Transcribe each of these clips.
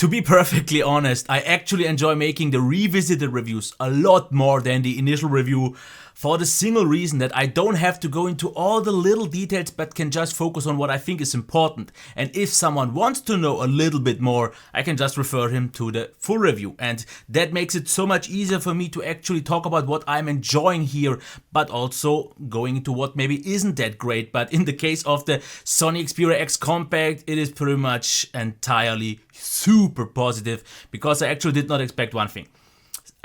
To be perfectly honest, I actually enjoy making the revisited reviews a lot more than the initial review, for the single reason that I don't have to go into all the little details but can just focus on what I think is important. And if someone wants to know a little bit more, I can just refer him to the full review. And that makes it so much easier for me to actually talk about what I'm enjoying here, but also going into what maybe isn't that great. But in the case of the Sony Xperia X Compact, it is pretty much entirely super positive, because I actually did not expect one thing.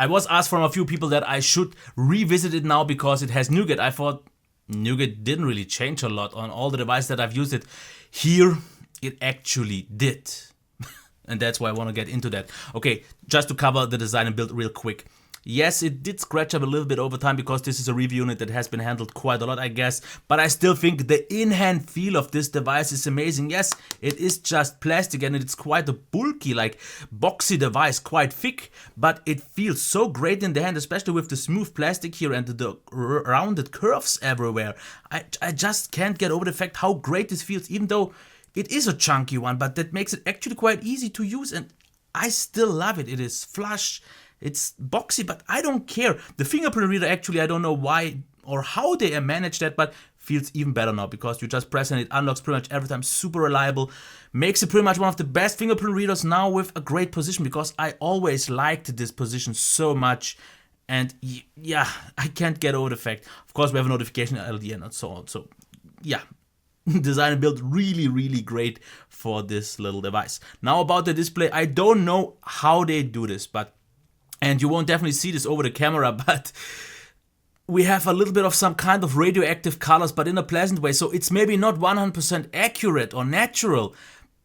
I was asked from a few people that I should revisit it now because it has Nougat. I thought Nougat didn't really change a lot on all the devices that I've used it. Here, it actually did. And that's why I want to get into that. Okay, just to cover the design and build real quick. Yes, it did scratch up a little bit over time because this is a review unit that has been handled quite a lot, I guess. But I still think the in-hand feel of this device is amazing. Yes, it is just plastic and it's quite a bulky, like boxy device, quite thick. But it feels so great in the hand, especially with the smooth plastic here and the rounded curves everywhere. I just can't get over the fact how great this feels, even though it is a chunky one. But that makes it actually quite easy to use and I still love it. It is flush. It's boxy, but I don't care. The fingerprint reader, actually, I don't know why or how they managed that, but feels even better now because you just press and it unlocks pretty much every time. Super reliable. Makes it pretty much one of the best fingerprint readers now with a great position, because I always liked this position so much. And yeah, I can't get over the fact. Of course, we have a notification LDN and so on. So yeah. Design and build really great for this little device. Now about the display, I don't know how they do this, and you won't definitely see this over the camera, but we have a little bit of some kind of radioactive colors, but in a pleasant way. So it's maybe not 100% accurate or natural,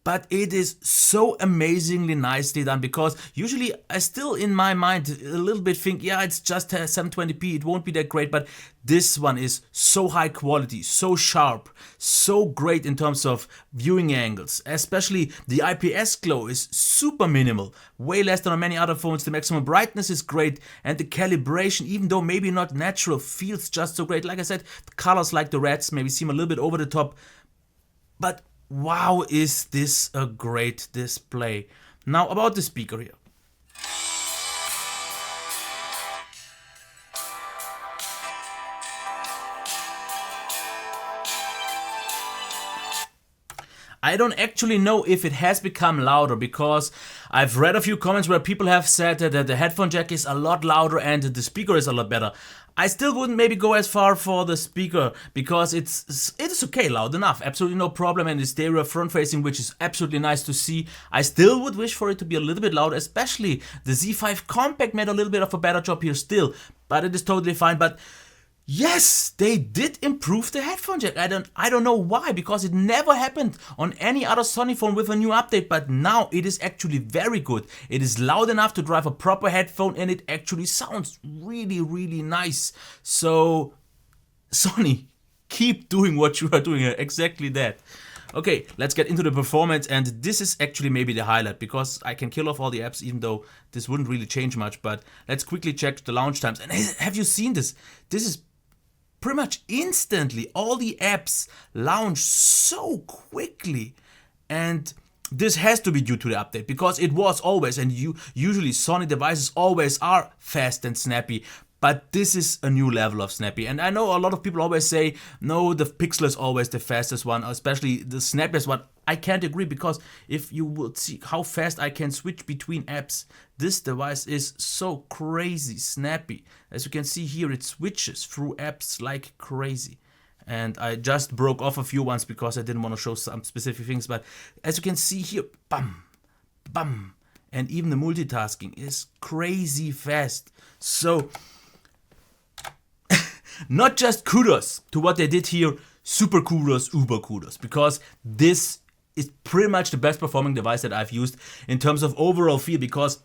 but it is so amazingly nicely done, because usually I still in my mind a little bit think, yeah, it's just 720p, it won't be that great, but this one is so high quality, so sharp, so great in terms of viewing angles. Especially the IPS glow is super minimal, way less than on many other phones. The maximum brightness is great, and the calibration, even though maybe not natural, feels just so great. Like I said, the colors like the reds maybe seem a little bit over the top, but wow, is this a great display. Now about the speaker here. I don't actually know if it has become louder, because I've read a few comments where people have said that the headphone jack is a lot louder and the speaker is a lot better. I still wouldn't maybe go as far for the speaker, because it is okay, loud enough, absolutely no problem, and it's stereo front facing, which is absolutely nice to see. I still would wish for it to be a little bit louder, especially the Z5 Compact made a little bit of a better job here still, but it is totally fine. But yes, they did improve the headphone jack. I don't know why, because it never happened on any other Sony phone with a new update, but now it is actually very good. It is loud enough to drive a proper headphone, and it actually sounds really nice. So Sony, keep doing what you are doing here, exactly that. Okay, let's get into the performance, and this is actually maybe the highlight, because I can kill off all the apps, even though this wouldn't really change much. But let's quickly check the launch times. And have you seen this? This is pretty much instantly. All the apps launch so quickly, and this has to be due to the update, because it was always, and usually Sony devices always are fast and snappy, but this is a new level of snappy. And I know a lot of people always say, no, the Pixel is always the fastest one, especially the snappiest one. I can't agree, because if you would see how fast I can switch between apps, this device is so crazy snappy. As you can see here, it switches through apps like crazy. And I just broke off a few ones because I didn't want to show some specific things, but as you can see here, bam, bam, and even the multitasking is crazy fast. So not just kudos to what they did here, super kudos, uber kudos, because this is pretty much the best performing device that I've used in terms of overall feel, because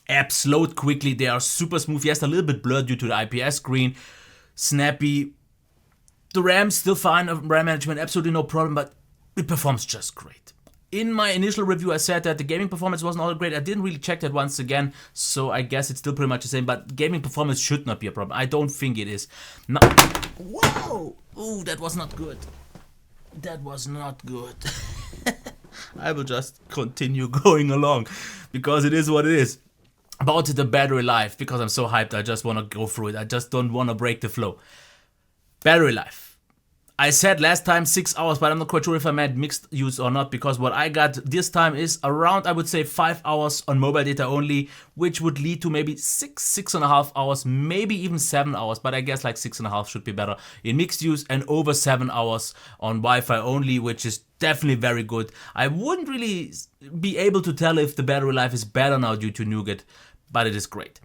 apps load quickly, they are super smooth. Yes, a little bit blurred due to the IPS screen, snappy. The RAM's still fine, RAM management, absolutely no problem, but it performs just great. In my initial review, I said that the gaming performance wasn't all that great. I didn't really check that once again, so I guess it's still pretty much the same, but gaming performance should not be a problem. I don't think it is. Now, whoa! Ooh, that was not good. That was not good. I will just continue going along because it is what it is. About the battery life, because I'm so hyped, I just want to go through it. I just don't want to break the flow. Battery life. I said last time 6 hours, but I'm not quite sure if I meant mixed use or not, because what I got this time is around, I would say, 5 hours on mobile data only, which would lead to maybe 6.5 hours, maybe even 7 hours, but I guess like 6.5 should be better in mixed use, and over 7 hours on Wi-Fi only, which is definitely very good. I wouldn't really be able to tell if the battery life is better now due to Nougat, but it is great.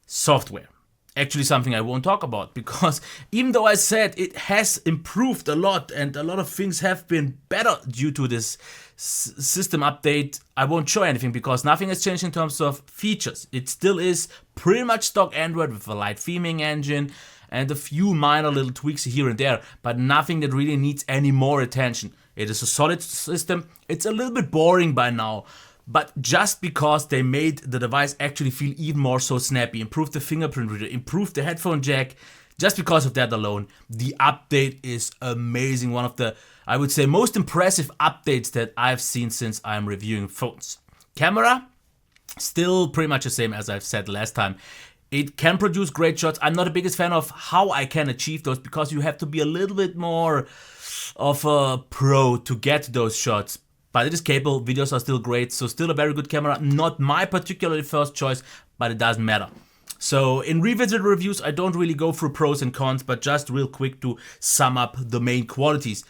Software. Actually something I won't talk about, because even though I said it has improved a lot and a lot of things have been better due to this system update, I won't show anything because nothing has changed in terms of features. It still is pretty much stock Android with a light theming engine and a few minor little tweaks here and there, but nothing that really needs any more attention. It is a solid system. It's a little bit boring by now, but just because they made the device actually feel even more so snappy, improved the fingerprint reader, improved the headphone jack, just because of that alone, the update is amazing. One of the, I would say, most impressive updates that I've seen since I'm reviewing phones. Camera, still pretty much the same as I've said last time. It can produce great shots. I'm not the biggest fan of how I can achieve those, because you have to be a little bit more of a pro to get those shots. But it is capable, videos are still great, so still a very good camera. Not my particularly first choice, but it doesn't matter. So in revisited reviews, I don't really go through pros and cons, but just real quick to sum up the main qualities.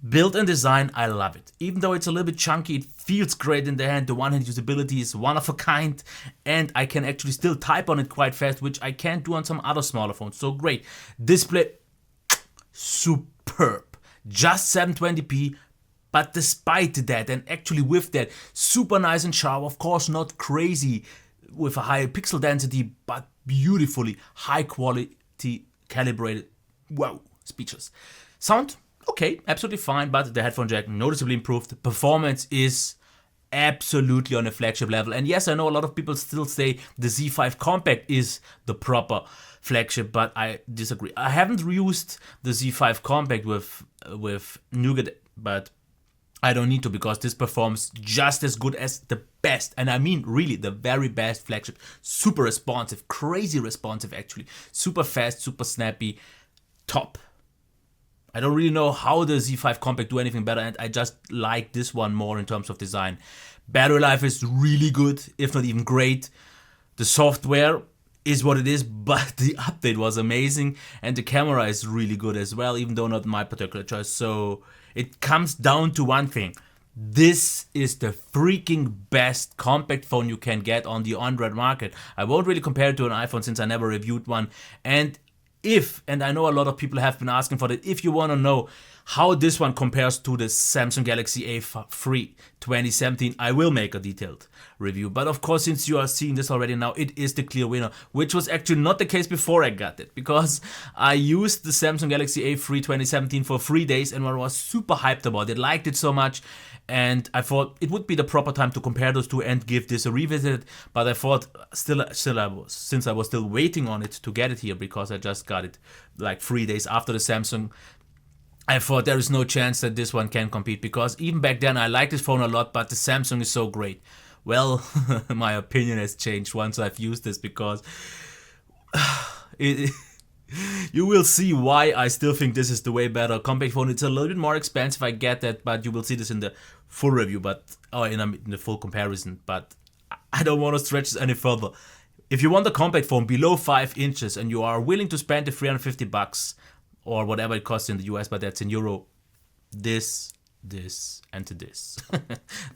Build and design, I love it. Even though it's a little bit chunky, it feels great in the hand. The one-hand usability is one of a kind, and I can actually still type on it quite fast, which I can't do on some other smaller phones. So great. Display, superb. Just 720p. But despite that, and actually with that, super nice and sharp, of course not crazy with a high pixel density, but beautifully high quality calibrated. Wow, speechless. Sound, okay, absolutely fine, but the headphone jack noticeably improved. Performance is absolutely on a flagship level. And yes, I know a lot of people still say the Z5 Compact is the proper flagship, but I disagree. I haven't used the Z5 Compact with Nougat, but I don't need to, because this performs just as good as the best, and I mean really the very best flagship. Super responsive, crazy responsive actually. Super fast, super snappy, top. I don't really know how the Z5 Compact do anything better, and I just like this one more in terms of design. Battery life is really good, if not even great. The software is what it is, but the update was amazing, and the camera is really good as well, even though not my particular choice. So it comes down to one thing. This is the freaking best compact phone you can get on the Android market. I won't really compare it to an iPhone since I never reviewed one. And I know a lot of people have been asking for that, if you want to know how this one compares to the Samsung Galaxy A3 2017, I will make a detailed review. But of course, since you are seeing this already now, it is the clear winner, which was actually not the case before I got it, because I used the Samsung Galaxy A3 2017 for 3 days and I was super hyped about it, liked it so much, and I thought it would be the proper time to compare those two and give this a revisit. But I thought since I was still waiting on it to get it here, because I just got it like 3 days after the Samsung, I thought there is no chance that this one can compete, because even back then I liked this phone a lot, but the Samsung is so great. Well, my opinion has changed once I've used this, because you will see why I still think this is the way better compact phone. It's a little bit more expensive, I get that, but you will see this in the full review, in the full comparison. But I don't want to stretch this any further. If you want a compact phone below 5 inches and you are willing to spend the $350 or whatever it costs in the US, but that's in euro, this, and this.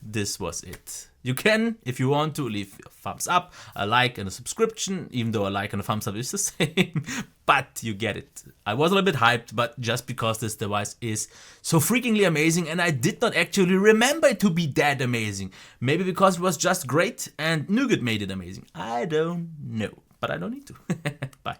This was it. You can, if you want to, leave a thumbs up, a like, and a subscription, even though a like and a thumbs up is the same, but you get it. I was a little bit hyped, but just because this device is so freakingly amazing, and I did not actually remember it to be that amazing. Maybe because it was just great and Nougat made it amazing. I don't know, but I don't need to. Bye.